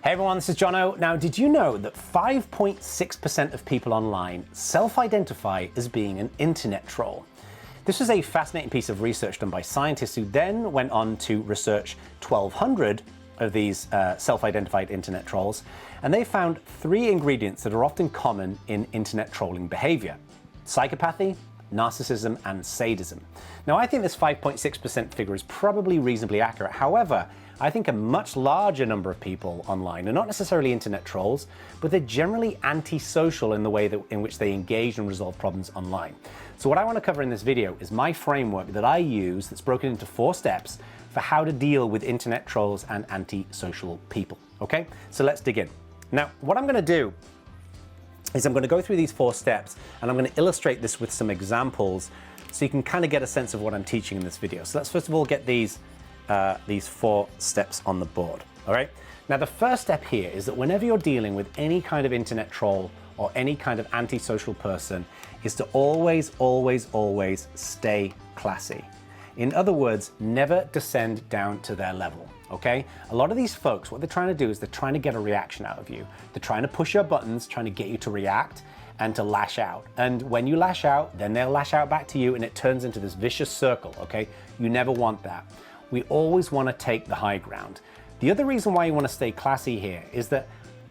Hey everyone, this is Jono. Now, did you know that 5.6% of people online self-identify as being an internet troll? This was a fascinating piece of research done by scientists who then went on to research 1,200 of these self-identified internet trolls, and they found 3 ingredients that are often common in internet trolling behavior: psychopathy, narcissism, and sadism. Now, I think this 5.6% figure is probably reasonably accurate. However, I think a much larger number of people online are not necessarily internet trolls, but they're generally antisocial in the way in which they engage and resolve problems online. So what I want to cover in this video is my framework that I use that's broken into 4 steps for how to deal with internet trolls and antisocial people. Okay, so let's dig in. Now, what I'm going to do is I'm going to go through these 4 steps and I'm going to illustrate this with some examples so you can kind of get a sense of what I'm teaching in this video. So let's first of all get these 4 steps on the board. All right. Now, the first step here is that whenever you're dealing with any kind of internet troll or any kind of antisocial person, is to always stay classy. In other words, never descend down to their level. Okay? A lot of these folks, what they're trying to do is they're trying to get a reaction out of you. They're trying to push your buttons, trying to get you to react and to lash out. And when you lash out, then they'll lash out back to you and it turns into this vicious circle. Okay? You never want that. We always want to take the high ground. The other reason why you want to stay classy here is that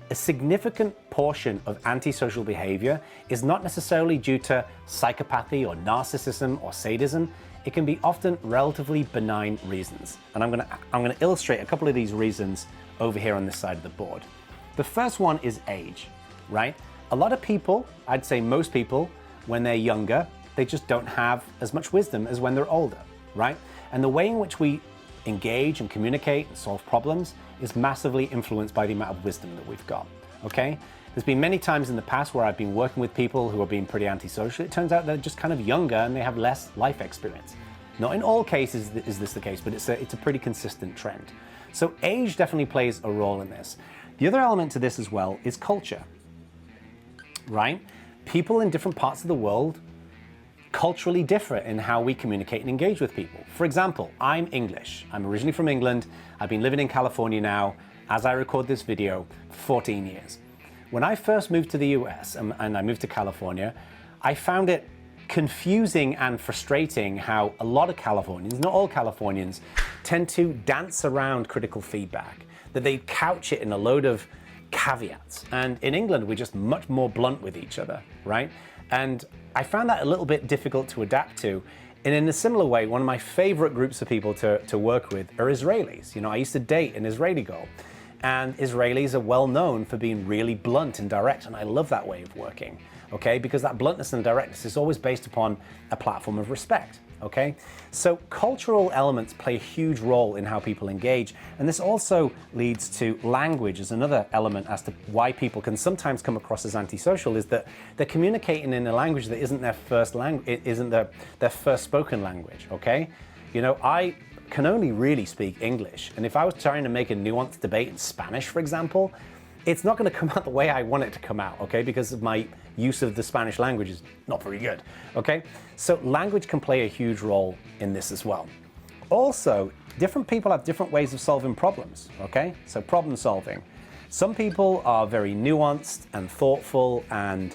a significant portion of antisocial behavior is not necessarily due to psychopathy or narcissism or sadism. It can be often relatively benign reasons. And I'm going to illustrate a couple of these reasons over here on this side of the board. The first one is age, right? A lot of people, I'd say most people, when they're younger, they just don't have as much wisdom as when they're older, right? And the way in which we engage and communicate and solve problems is massively influenced by the amount of wisdom that we've got, okay? There's been many times in the past where I've been working with people who are being pretty antisocial. It turns out they're just kind of younger and they have less life experience. Not in all cases is this the case, but it's a pretty consistent trend. So age definitely plays a role in this. The other element to this as well is culture, right? People in different parts of the world culturally differ in how we communicate and engage with people. For example, I'm English. I'm originally from England. I've been living in California now, as I record this video, for 14 years. When I first moved to the US and I moved to California, I found it confusing and frustrating how a lot of Californians, not all Californians, tend to dance around critical feedback, that they couch it in a load of caveats. And in England, we're just much more blunt with each other, right? And I found that a little bit difficult to adapt to. And in a similar way, one of my favorite groups of people to work with are Israelis. You know, I used to date an Israeli girl, and Israelis are well known for being really blunt and direct, and I love that way of working, okay? Because that bluntness and directness is always based upon a platform of respect, okay? So cultural elements play a huge role in how people engage, and this also leads to language as another element as to why people can sometimes come across as antisocial, is that they're communicating in a language that isn't their first language, it isn't their first spoken language, okay? You know, I can only really speak English, and if I was trying to make a nuanced debate in Spanish, for example, it's not going to come out the way I want it to come out, okay? Because of my use of the Spanish language is not very good, okay? So language can play a huge role in this as well. Also, different people have different ways of solving problems, okay? So problem solving. Some people are very nuanced and thoughtful and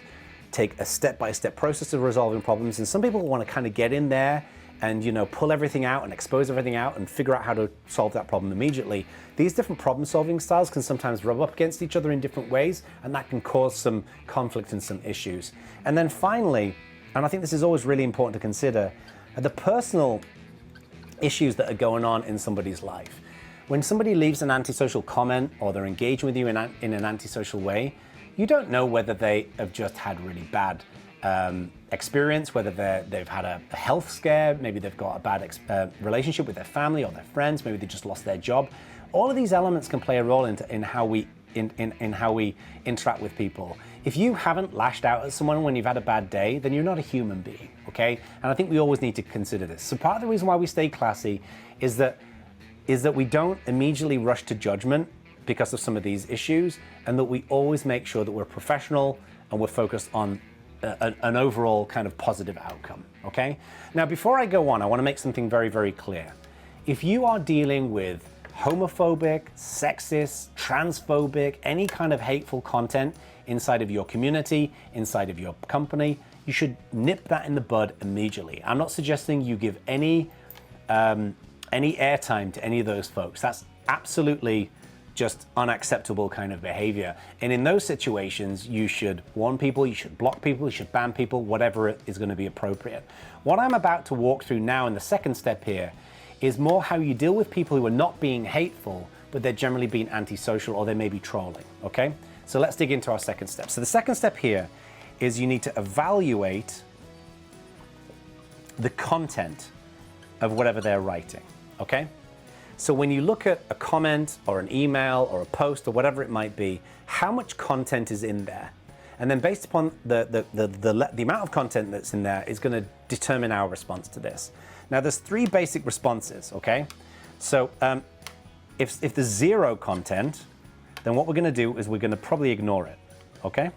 take a step-by-step process of resolving problems, and some people want to kind of get in there and, you know, pull everything out and expose everything out and figure out how to solve that problem immediately. These different problem-solving styles can sometimes rub up against each other in different ways, and that can cause some conflict and some issues. And then finally, and I think this is always really important to consider, are the personal issues that are going on in somebody's life. When somebody leaves an antisocial comment or they're engaging with you in an antisocial way, you don't know whether they have just had really bad experience, whether they've had a health scare, maybe they've got a bad relationship with their family or their friends, maybe they just lost their job. All of these elements can play a role in how we interact with people. If you haven't lashed out at someone when you've had a bad day, then you're not a human being, okay? And I think we always need to consider this. So part of the reason why we stay classy is that we don't immediately rush to judgment because of some of these issues, and that we always make sure that we're professional and we're focused on an overall kind of positive outcome, okay? Now, before I go on, I want to make something very, very clear. If you are dealing with homophobic, sexist, transphobic, any kind of hateful content inside of your community, inside of your company, you should nip that in the bud immediately. I'm not suggesting you give any airtime to any of those folks. That's absolutely just unacceptable kind of behavior. And in those situations, you should warn people, you should block people, you should ban people, whatever is going to be appropriate. What I'm about to walk through now in the second step here is more how you deal with people who are not being hateful, but they're generally being antisocial or they may be trolling, okay? So let's dig into our second step. So the second step here is you need to evaluate the content of whatever they're writing, okay? So when you look at a comment or an email or a post or whatever it might be, how much content is in there? And then based upon the amount of content that's in there is going to determine our response to this. Now there's three basic responses, okay? So if there's zero content, then what we're going to do is we're going to probably ignore it, okay?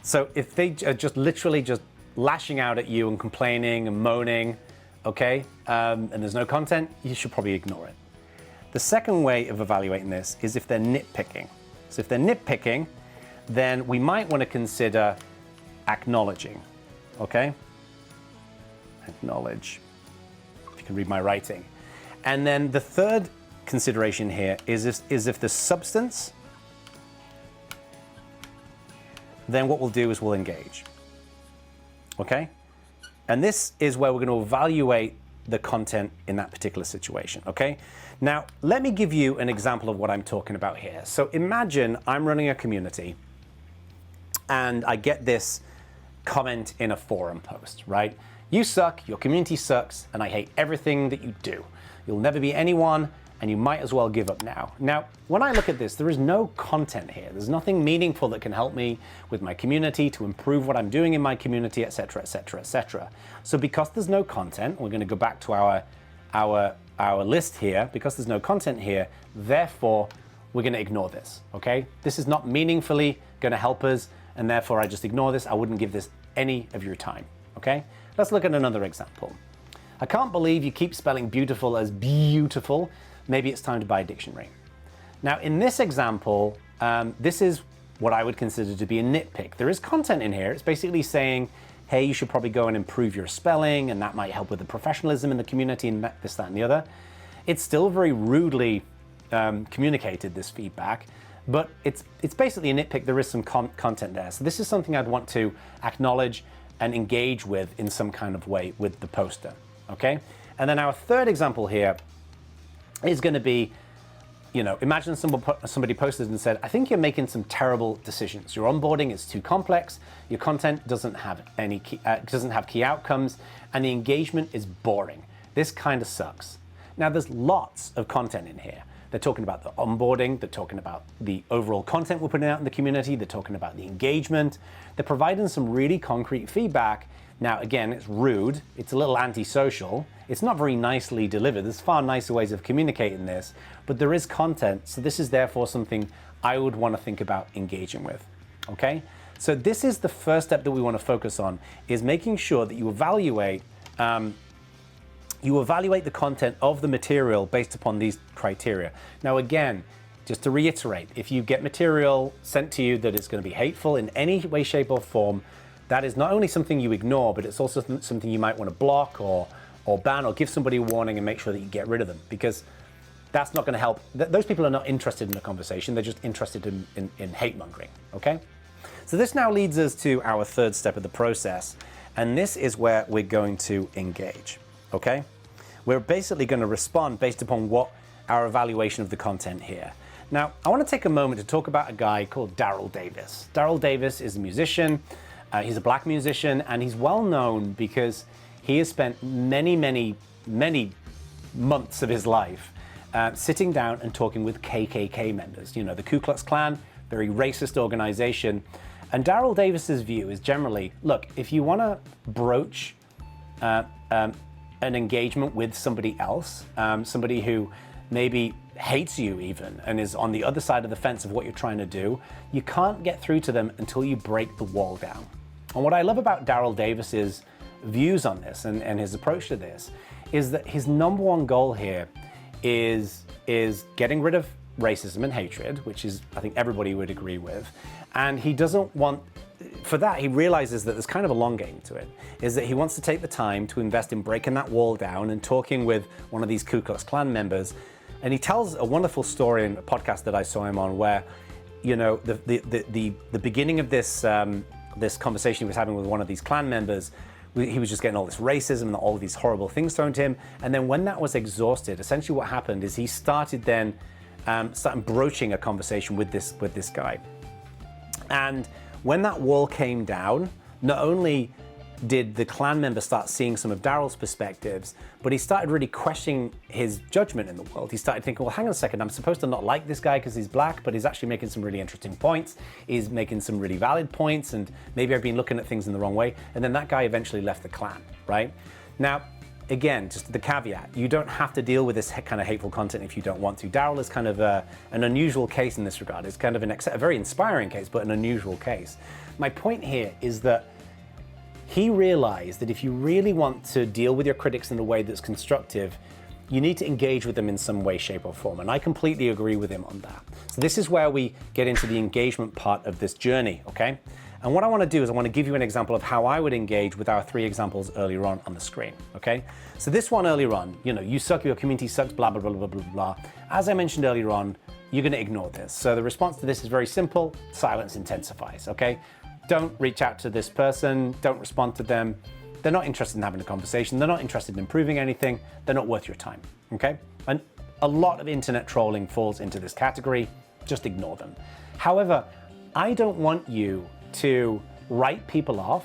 So if they are just literally just lashing out at you and complaining and moaning, okay, and there's no content, you should probably ignore it. The second way of evaluating this is if they're nitpicking. So if they're nitpicking, then we might want to consider acknowledging, okay? Acknowledge, if you can read my writing. And then the third consideration here is if there's substance, then what we'll do is we'll engage, okay? And this is where we're going to evaluate the content in that particular situation, okay? Now, let me give you an example of what I'm talking about here. So imagine I'm running a community and I get this comment in a forum post, right? You suck, your community sucks, and I hate everything that you do. You'll never be anyone, and you might as well give up now. Now, when I look at this, there is no content here. There's nothing meaningful that can help me with my community, to improve what I'm doing in my community, etc., etc., etc. So because there's no content, we're going to go back to our list here. Because there's no content here, therefore, we're going to ignore this, okay? This is not meaningfully going to help us, and therefore I just ignore this. I wouldn't give this any of your time, okay? Let's look at another example. I can't believe you keep spelling beautiful as beautiful. Maybe it's time to buy a dictionary. Now, in this example, this is what I would consider to be a nitpick. There is content in here. It's basically saying, hey, you should probably go and improve your spelling, and that might help with the professionalism in the community and this, that, and the other. It's still very rudely communicated, this feedback, but it's basically a nitpick. There is some content there. So this is something I'd want to acknowledge and engage with in some kind of way with the poster, okay? And then our third example here is going to be, you know, imagine somebody posted and said, I think you're making some terrible decisions. Your onboarding is too complex, your content doesn't have key outcomes, and the engagement is boring. This kind of sucks. Now, there's lots of content in here. They're talking about the onboarding, they're talking about the overall content we're putting out in the community, they're talking about the engagement, they're providing some really concrete feedback. Now, again, it's rude, it's a little antisocial, it's not very nicely delivered. There's far nicer ways of communicating this, but there is content, so this is therefore something I would want to think about engaging with, okay? So this is the first step that we want to focus on, is making sure that you evaluate the content of the material based upon these criteria. Now, again, just to reiterate, if you get material sent to you that is going to be hateful in any way, shape, or form, that is not only something you ignore, but it's also something you might want to block or ban, or give somebody a warning and make sure that you get rid of them, because that's not going to help. Those people are not interested in the conversation. They're just interested in hate mongering, okay? So this now leads us to our third step of the process, and this is where we're going to engage, okay? We're basically going to respond based upon what our evaluation of the content here. Now, I want to take a moment to talk about a guy called Daryl Davis. Daryl Davis is a musician. He's a black musician, and he's well known because he has spent many, many, many months of his life sitting down and talking with KKK members. You know, the Ku Klux Klan, very racist organization. And Daryl Davis's view is generally, look, if you want to broach an engagement with somebody else, somebody who maybe hates you even and is on the other side of the fence of what you're trying to do, you can't get through to them until you break the wall down. And what I love about Daryl Davis's views on this and his approach to this is that his number one goal here is getting rid of racism and hatred, which is, I think everybody would agree with. And he doesn't want, for that, he realizes that there's kind of a long game to it, is that he wants to take the time to invest in breaking that wall down and talking with one of these Ku Klux Klan members. And he tells a wonderful story in a podcast that I saw him on where, you know, the beginning of this, this conversation he was having with one of these Klan members, he was just getting all this racism and all of these horrible things thrown to him. And then when that was exhausted, essentially what happened is he started then broaching a conversation with this guy. And when that wall came down, not only did the Klan member start seeing some of Daryl's perspectives, but he started really questioning his judgment in the world. He started thinking, well, hang on a second, I'm supposed to not like this guy because he's black, but he's actually making some really interesting points. He's making some really valid points, and maybe I've been looking at things in the wrong way. And then that guy eventually left the Klan, right? Now, again, just the caveat, you don't have to deal with this kind of hateful content if you don't want to. Daryl is kind of an unusual case in this regard. It's kind of a very inspiring case, but an unusual case. My point here is that he realized that if you really want to deal with your critics in a way that's constructive, you need to engage with them in some way, shape, or form. And I completely agree with him on that. So this is where we get into the engagement part of this journey, okay? And what I want to do is I want to give you an example of how I would engage with our 3 examples earlier on the screen, okay? So this one earlier on, you know, you suck, your community sucks, blah, blah, blah, blah, blah, blah. As I mentioned earlier on, you're going to ignore this. So the response to this is very simple. Silence intensifies, okay? Don't reach out to this person. Don't respond to them. They're not interested in having a conversation. They're not interested in improving anything. They're not worth your time, okay? And a lot of internet trolling falls into this category. Just ignore them. However, I don't want you to write people off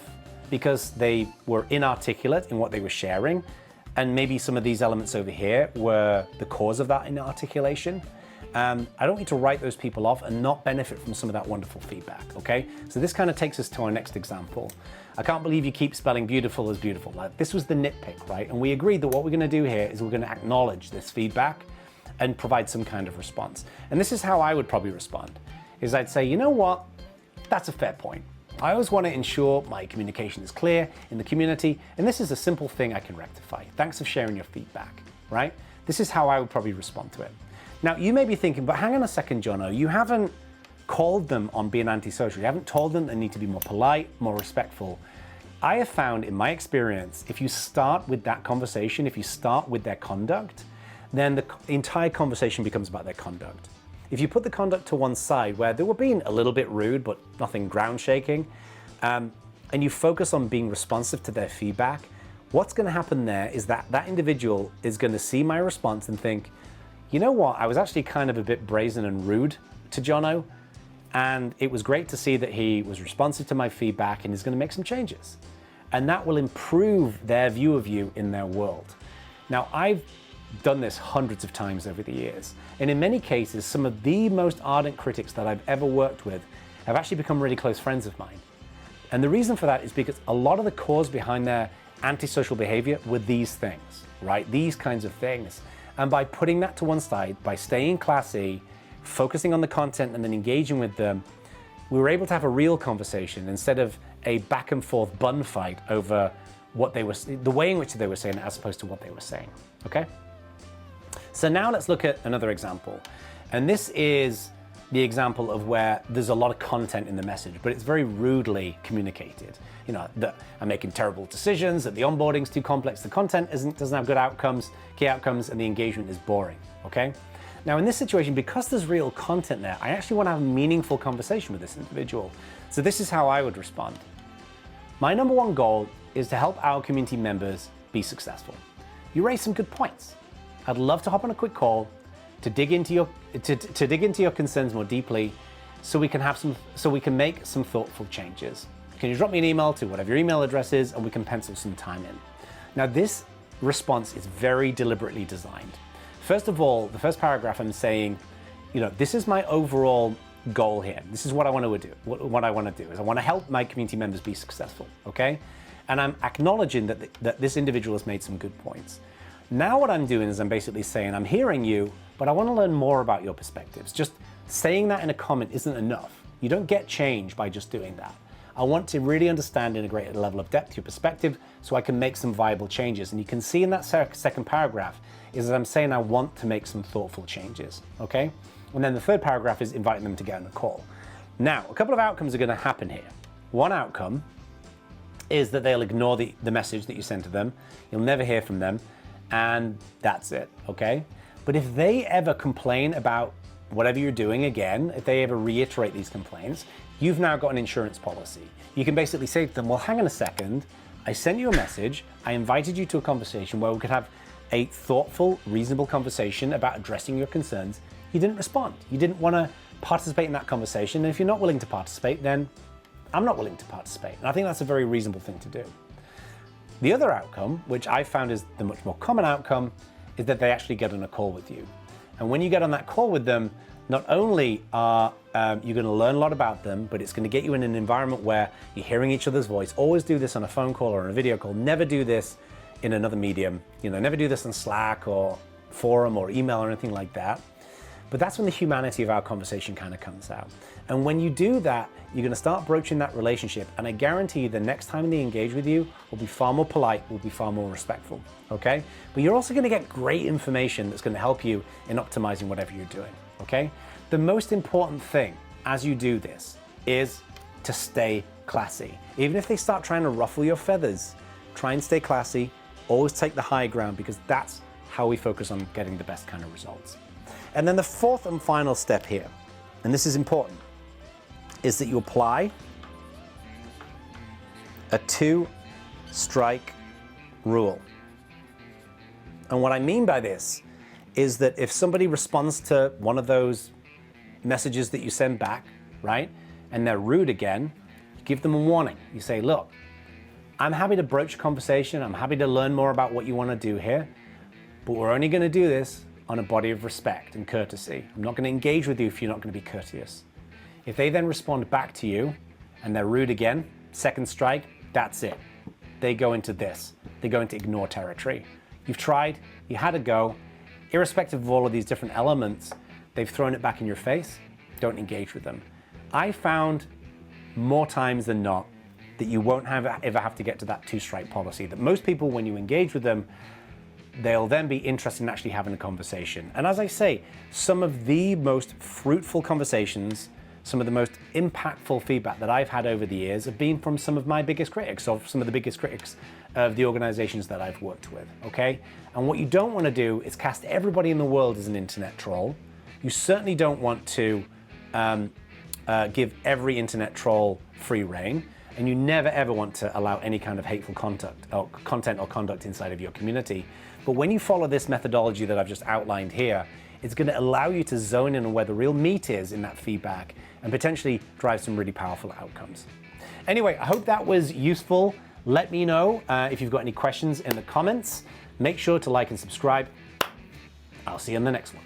because they were inarticulate in what they were sharing. And maybe some of these elements over here were the cause of that inarticulation. I don't want you to write those people off and not benefit from some of that wonderful feedback, okay? So this kind of takes us to our next example. I can't believe you keep spelling beautiful as beautiful. Like, this was the nitpick, right? And we agreed that what we're gonna do here is we're gonna acknowledge this feedback and provide some kind of response. And this is how I would probably respond, is I'd say, you know what? That's a fair point. I always want to ensure my communication is clear in the community, and this is a simple thing I can rectify. Thanks for sharing your feedback, right? This is how I would probably respond to it. Now, you may be thinking, but hang on a second, Jono, you haven't called them on being antisocial. You haven't told them they need to be more polite, more respectful. I have found in my experience, if you start with that conversation, if you start with their conduct, then the entire conversation becomes about their conduct. If you put the conduct to one side where they were being a little bit rude, but nothing ground shaking, and you focus on being responsive to their feedback, what's going to happen there is that that individual is going to see my response and think, you know what, I was actually kind of a bit brazen and rude to Jono, and it was great to see that he was responsive to my feedback and is going to make some changes. And that will improve their view of you in their world. Now, I've done this hundreds of times over the years, and in many cases, some of the most ardent critics that I've ever worked with have actually become really close friends of mine. And the reason for that is because a lot of the cause behind their antisocial behavior were these things, right? These kinds of things. And by putting that to one side, by staying classy, focusing on the content and then engaging with them, we were able to have a real conversation instead of a back and forth bun fight over what they were, the way in which they were saying it as opposed to what they were saying, okay? So now let's look at another example. And this is the example of where there's a lot of content in the message, but it's very rudely communicated. You know, that I'm making terrible decisions, that the onboarding's too complex, the content doesn't have good outcomes, key outcomes, and the engagement is boring, okay? Now in this situation, because there's real content there, I actually want to have a meaningful conversation with this individual. So this is how I would respond. My number one goal is to help our community members be successful. You raised some good points. I'd love to hop on a quick call to dig into your concerns more deeply, so we can make some thoughtful changes. Can you drop me an email to whatever your email address is, and we can pencil some time in. Now this response is very deliberately designed. First of all, the first paragraph I'm saying, you know, this is my overall goal here. This is what I want to do. What I want to do is I want to help my community members be successful, okay? And I'm acknowledging that this individual has made some good points. Now what I'm doing is I'm basically saying, I'm hearing you, but I want to learn more about your perspectives. Just saying that in a comment isn't enough. You don't get change by just doing that. I want to really understand in a greater level of depth your perspective so I can make some viable changes. And you can see in that second paragraph is that I'm saying I want to make some thoughtful changes, okay? And then the third paragraph is inviting them to get on a call. Now, a couple of outcomes are gonna happen here. One outcome is that they'll ignore the message that you sent to them. You'll never hear from them, and that's it, okay? But if they ever complain about whatever you're doing again, if they ever reiterate these complaints, you've now got an insurance policy. You can basically say to them, well, hang on a second, I sent you a message, I invited you to a conversation where we could have a thoughtful, reasonable conversation about addressing your concerns. You didn't respond. You didn't want to participate in that conversation, and if you're not willing to participate, then I'm not willing to participate. And I think that's a very reasonable thing to do. The other outcome, which I found is the much more common outcome, is that they actually get on a call with you. And when you get on that call with them, not only are you going to learn a lot about them, but it's going to get you in an environment where you're hearing each other's voice. Always do this on a phone call or on a video call. Never do this in another medium. Never do this on Slack or forum or email or anything like that. But that's when the humanity of our conversation kind of comes out. And when you do that, you're going to start broaching that relationship. And I guarantee you the next time they engage with you will be far more polite, will be far more respectful, okay? But you're also going to get great information that's going to help you in optimizing whatever you're doing, okay? The most important thing as you do this is to stay classy. Even if they start trying to ruffle your feathers, try and stay classy, always take the high ground, because that's how we focus on getting the best kind of results. And then the fourth and final step here, and this is important, is that you apply a 2-strike rule. And what I mean by this is that if somebody responds to one of those messages that you send back, right, and they're rude again, you give them a warning. You say, look, I'm happy to broach a conversation, I'm happy to learn more about what you want to do here, but we're only going to do this on a body of respect and courtesy. I'm not going to engage with you if you're not going to be courteous. If they then respond back to you and they're rude again, second strike, that's it. They go into this. They go into ignore territory. You've tried, you had a go. Irrespective of all of these different elements, they've thrown it back in your face. Don't engage with them. I found more times than not that you won't ever have to get to that 2-strike policy, that most people, when you engage with them, they'll then be interested in actually having a conversation. And as I say, some of the most fruitful conversations, some of the most impactful feedback that I've had over the years have been from some of my biggest critics, or some of the biggest critics of the organizations that I've worked with, okay? And what you don't want to do is cast everybody in the world as an internet troll. You certainly don't want to give every internet troll free rein. And you never ever want to allow any kind of hateful content or conduct inside of your community. But when you follow this methodology that I've just outlined here, it's going to allow you to zone in on where the real meat is in that feedback and potentially drive some really powerful outcomes. Anyway, I hope that was useful. Let me know if you've got any questions in the comments. Make sure to like and subscribe. I'll see you in the next one.